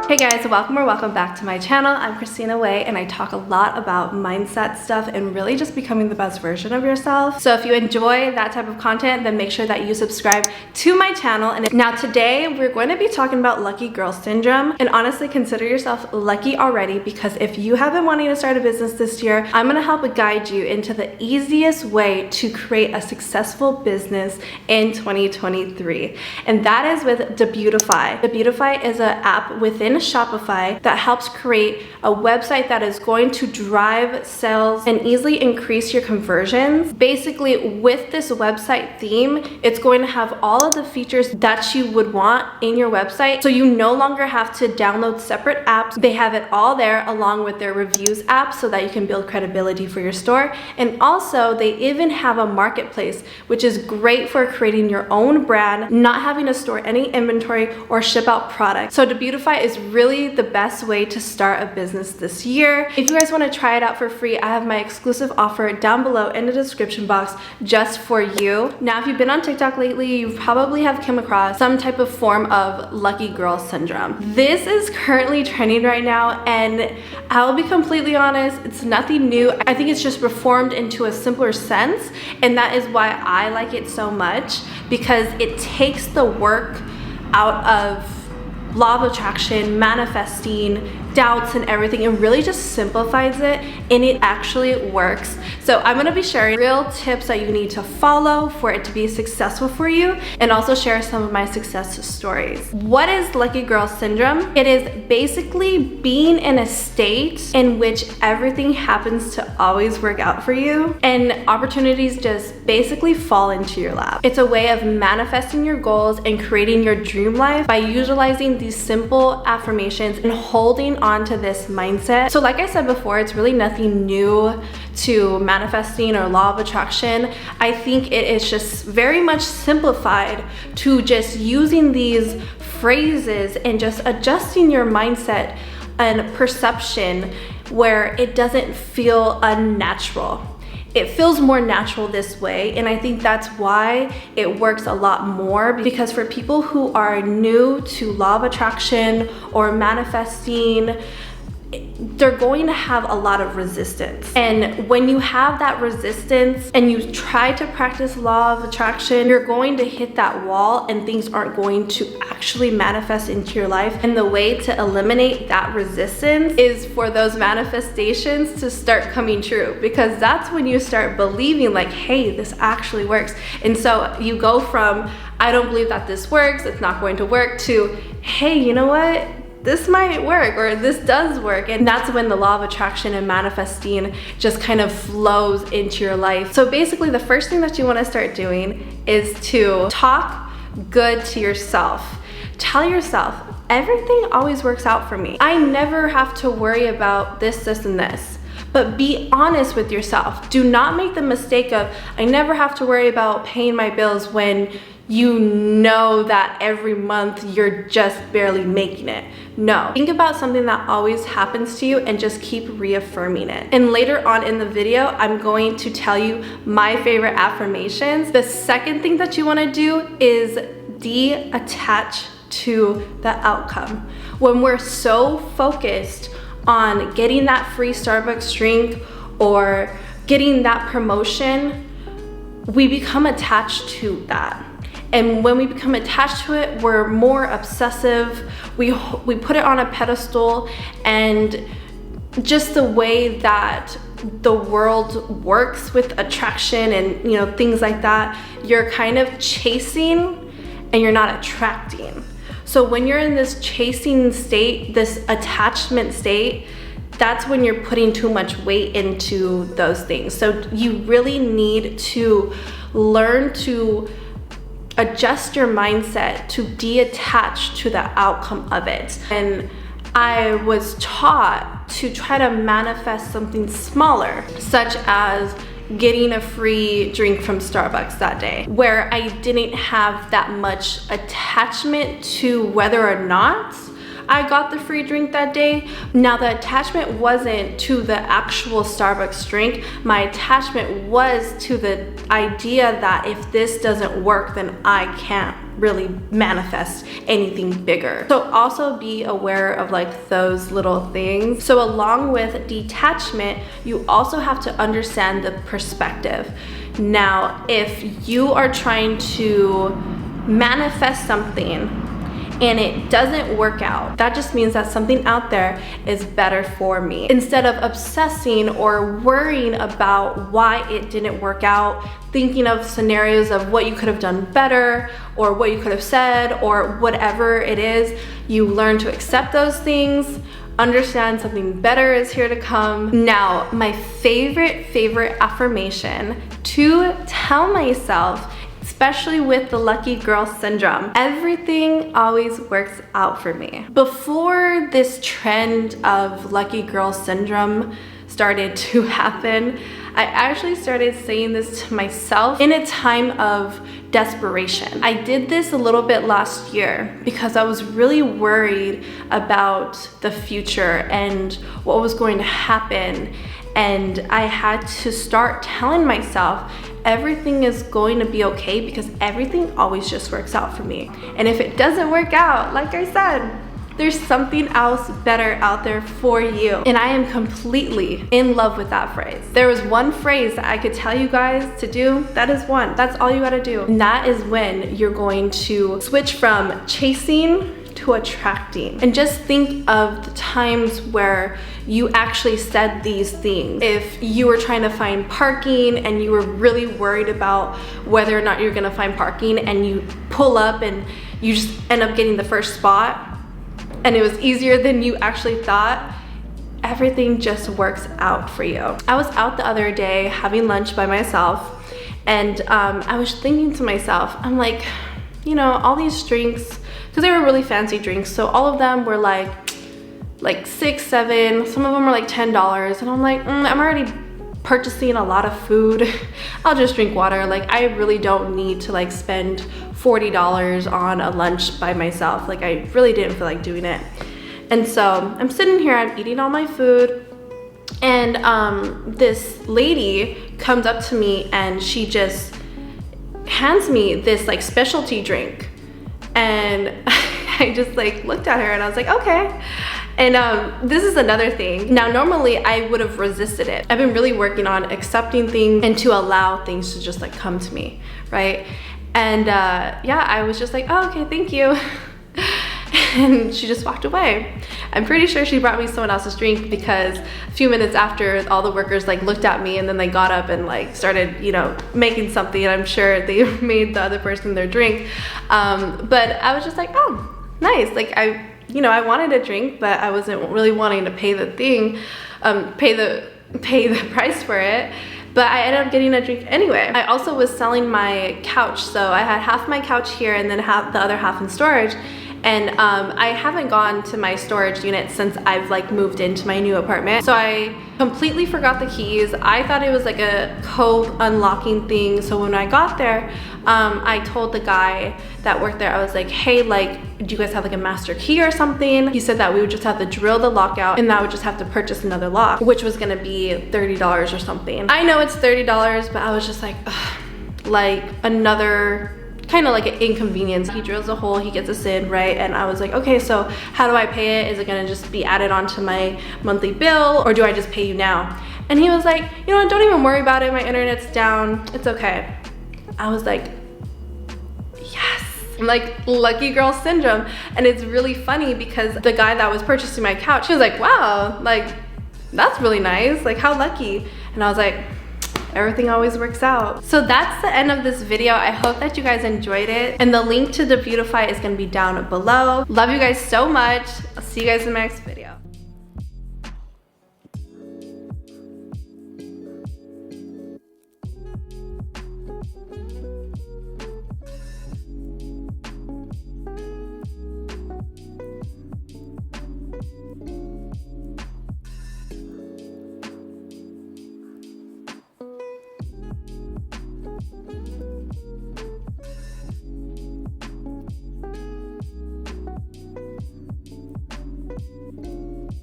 Hey guys, welcome back to my channel. I'm Christina and I talk a lot about mindset stuff and really just becoming the best version of yourself. So if you enjoy that type of content, then make sure that you subscribe to my channel. And now today we're going to be talking about lucky girl syndrome, and honestly consider yourself lucky already, because if you have been wanting to start a business this year, I'm going to help guide you into the easiest way to create a successful business in 2023. And that is with Debutify. Debutify is an app within Shopify that helps create a website that is going to drive sales and easily increase your conversions. Basically, with this website theme, it's going to have all of the features that you would want in your website, so you no longer have to download separate apps. They have it all there along with their reviews app so that you can build credibility for your store. And also they even have a marketplace, which is great for creating your own brand, not having to store any inventory or ship out products. So Debutify is really the best way to start a business this year. If you guys want to try it out for free, I have my exclusive offer down below in the description box just for you. Now, if you've been on TikTok lately, you probably have come across some type of form of lucky girl syndrome. This is currently trending right now, and I'll be completely honest, it's nothing new. I think it's just reformed into a simpler sense, and that is why I like it so much, because it takes the work out of law of attraction, manifesting, doubts and everything, and really just simplifies it, and it actually works. So I'm going to be sharing real tips that you need to follow for it to be successful for you, and also share some of my success stories. What is lucky girl syndrome? It is basically being in a state in which everything happens to always work out for you, and opportunities just basically fall into your lap. It's a way of manifesting your goals and creating your dream life by utilizing these simple affirmations and holding on to this mindset. So like I said before, it's really nothing new to manifesting or law of attraction. I think it is just very much simplified to just using these phrases and just adjusting your mindset and perception where it doesn't feel unnatural. It feels more natural this way, and I think that's why it works a lot more, because for people who are new to law of attraction or manifesting, they're going to have a lot of resistance. And when you have that resistance and you try to practice law of attraction, you're going to hit that wall and things aren't going to actually manifest into your life. And the way to eliminate that resistance is for those manifestations to start coming true, because that's when you start believing like, hey, this actually works. And so you go from, I don't believe that this works, it's not going to work, to, hey, you know what? This might work, or this does work. And that's when the law of attraction and manifesting just kind of flows into your life. So basically, the first thing that you want to start doing is to talk good to yourself. Tell yourself, everything always works out for me. I never have to worry about this, and this. But be honest with yourself. Do not make the mistake of, I never have to worry about paying my bills, when you know that every month you're just barely making it. No. Think about something that always happens to you and just keep reaffirming it. And later on in the video, I'm going to tell you my favorite affirmations. The second thing that you want to do is detach to the outcome. When we're so focused on getting that free Starbucks drink or getting that promotion, we become attached to that. And when we become attached to it, we're more obsessive. We put it on a pedestal, and just the way that the world works with attraction and things like that, you're kind of chasing and you're not attracting. So when you're in this chasing state, this attachment state, that's when you're putting too much weight into those things. So you really need to learn to adjust your mindset to detach to the outcome of it. And I was taught to try to manifest something smaller, such as getting a free drink from Starbucks that day, where I didn't have that much attachment to whether or not I got the free drink that day. Now, the attachment wasn't to the actual Starbucks drink. My attachment was to the idea that if this doesn't work, then I can't really manifest anything bigger. So also be aware of like those little things. So along with detachment, you also have to understand the perspective. Now, if you are trying to manifest something and it doesn't work out, that just means that something out there is better for me. Instead of obsessing or worrying about why it didn't work out, thinking of scenarios of what you could have done better or what you could have said or whatever it is, you learn to accept those things, understand something better is here to come. Now, my favorite affirmation to tell myself, especially with the lucky girl syndrome: everything always works out for me. Before this trend of lucky girl syndrome started to happen, I actually started saying this to myself in a time of desperation. I did this a little bit last year because I was really worried about the future and what was going to happen. And I had to start telling myself everything is going to be okay, because everything always just works out for me. And if it doesn't work out, like I said, there's something else better out there for you. And I am completely in love with that phrase. There was one phrase that I could tell you guys to do. That is one. That's all you gotta do. And that is when you're going to switch from chasing to attracting. And just think of the times where you actually said these things. If you were trying to find parking and you were really worried about whether or not you're gonna find parking, and you pull up and you just end up getting the first spot, and it was easier than you actually thought, everything just works out for you. I was out the other day having lunch by myself, and I was thinking to myself, I'm like, you know, all these drinks, because they were really fancy drinks, so all of them were like $6, $7, some of them were like $10, and I'm like, I'm already purchasing a lot of food. I'll just drink water. Like, I really don't need to like spend $40 on a lunch by myself. Like, I really didn't feel like doing it. And so I'm sitting here, I'm eating all my food, and this lady comes up to me and she just hands me this like specialty drink. And I just like looked at her and I was like, okay. And this is another thing. Now, normally I would have resisted it. I've been really working on accepting things and to allow things to just like come to me, right? And yeah, I was just like, oh, okay, thank you. And she just walked away. I'm pretty sure she brought me someone else's drink, because a few minutes after, all the workers like looked at me and then they got up and like started, you know, making something. And I'm sure they made the other person their drink. But I was just like, oh, nice. Like, I wanted a drink, but I wasn't really wanting to pay the thing, pay the price for it. But I ended up getting a drink anyway. I also was selling my couch. So I had half my couch here and then the other half in storage. And I haven't gone to my storage unit since I've like moved into my new apartment. So I completely forgot the keys. I thought it was like a code unlocking thing. So when I got there, I told the guy that worked there, I was like, hey, like, do you guys have like a master key or something? He said that we would just have to drill the lock out and that would just have to purchase another lock, which was gonna be $30 or something. I know it's $30, but I was just like, ugh, like another kind of like an inconvenience. He drills a hole, he gets us in, right? And I was like, okay, so how do I pay it? Is it gonna just be added onto my monthly bill, or do I just pay you now? And he was like, you know what, don't even worry about it, my internet's down, it's okay. I was like, yes. I'm like, lucky girl syndrome. And it's really funny because the guy that was purchasing my couch, he was like, wow, like, that's really nice, like, how lucky. And I was like, everything always works out. So that's the end of this video. I hope that you guys enjoyed it. And the link to Debutify is gonna be down below. Love you guys so much. I'll see you guys in the next video.